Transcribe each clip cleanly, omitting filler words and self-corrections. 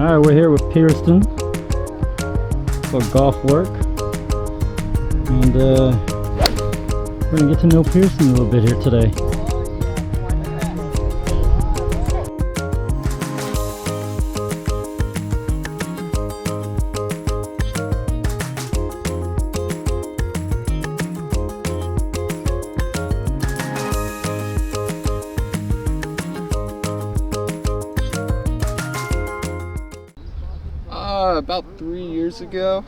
Alright, we're here with Pearson for golf work. And we're gonna get to know Pearson a little bit here today. About 3 years ago,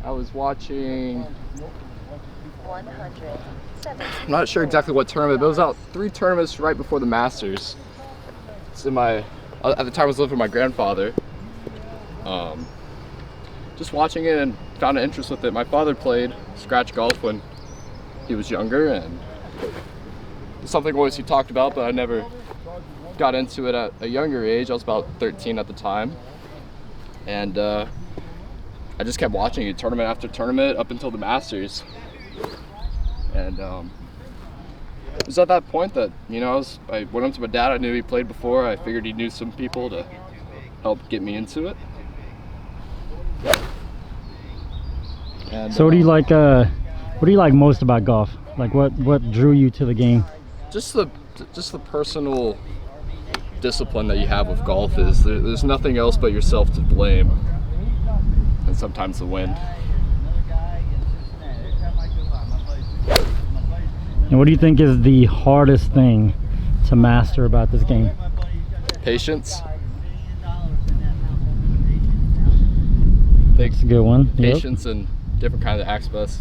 I was watching, I'm not sure exactly what tournament, but it was out 3 tournaments right before the Masters. It's at the time I was living with my grandfather. Just watching it and found an interest with it. My father played scratch golf when he was younger, and it's something always he talked about, but I never got into it at a younger age. I was about 13 at the time, and I just kept watching it tournament after tournament up until the Masters. And it was at that point that, you know, I went up to my dad. I knew he played before. I figured he knew some people to help get me into it. And, so what do you like most about golf? Like what drew you to the game? Just the personal discipline that you have with golf. Is there's nothing else but yourself to blame, and sometimes the wind. And what do you think is the hardest thing to master about this game? Patience. That's a good one. Patience and different kind of aspects.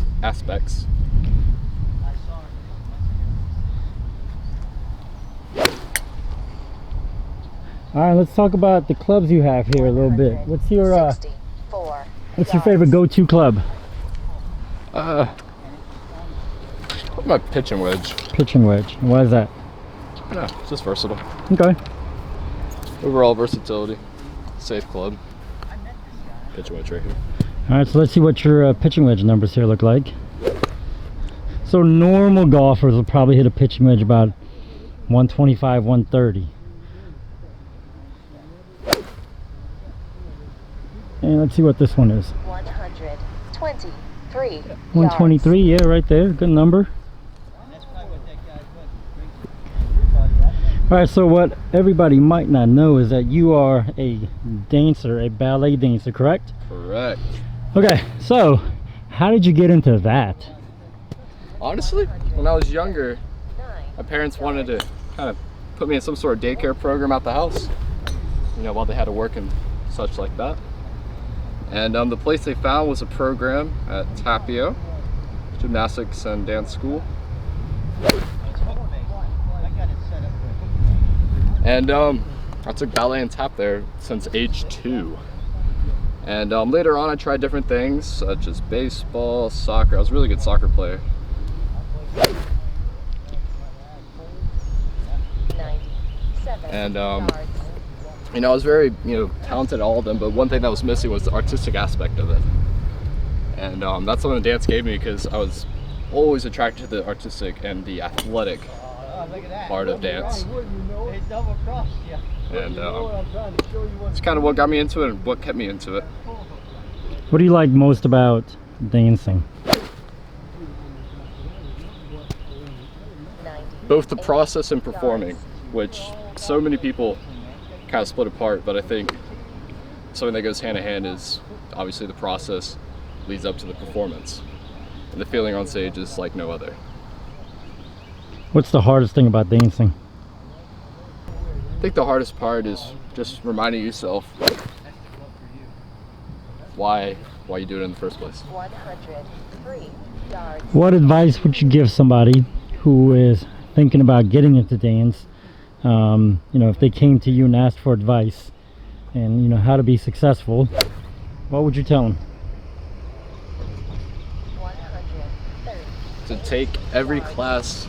All right, let's talk about the clubs you have here a little bit. What's your favorite go-to club? My pitching wedge. Pitching wedge. Why is that? Yeah, it's just versatile. Okay. Overall versatility. Safe club. Pitching wedge right here. All right, so let's see what your pitching wedge numbers here look like. So normal golfers will probably hit a pitching wedge about 125, 130. And let's see what this one is. 123. 123, yeah, right there. Good number. Alright, so what everybody might not know is that you are a dancer, a ballet dancer, correct? Correct. Okay, so how did you get into that? Honestly, when I was younger, my parents wanted to kind of put me in some sort of daycare program at the house, you know, while they had to work and such like that. And the place they found was a program at Tapio Gymnastics and Dance School. And I took ballet and tap there since age 2. And later on I tried different things such as baseball, soccer. I was a really good soccer player. And you know, I was very, talented at all of them, but one thing that was missing was the artistic aspect of it. And that's something dance gave me, because I was always attracted to the artistic and the athletic part of dance. And it's kind of what got me into it and what kept me into it. What do you like most about dancing? Both the process and performing, which so many people kind of split apart, but I think something that goes hand in hand is obviously the process leads up to the performance, and the feeling on stage is like no other. What's the hardest thing about dancing? I think the hardest part is just reminding yourself why you do it in the first place. 103 yards. What advice would you give somebody who is thinking about getting into dance? If they came to you and asked for advice and how to be successful, what would you tell them? 130. To take every class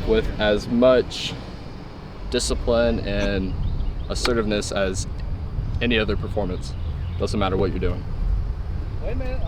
with as much discipline and assertiveness as any other performance. Doesn't matter what you're doing. Wait a minute.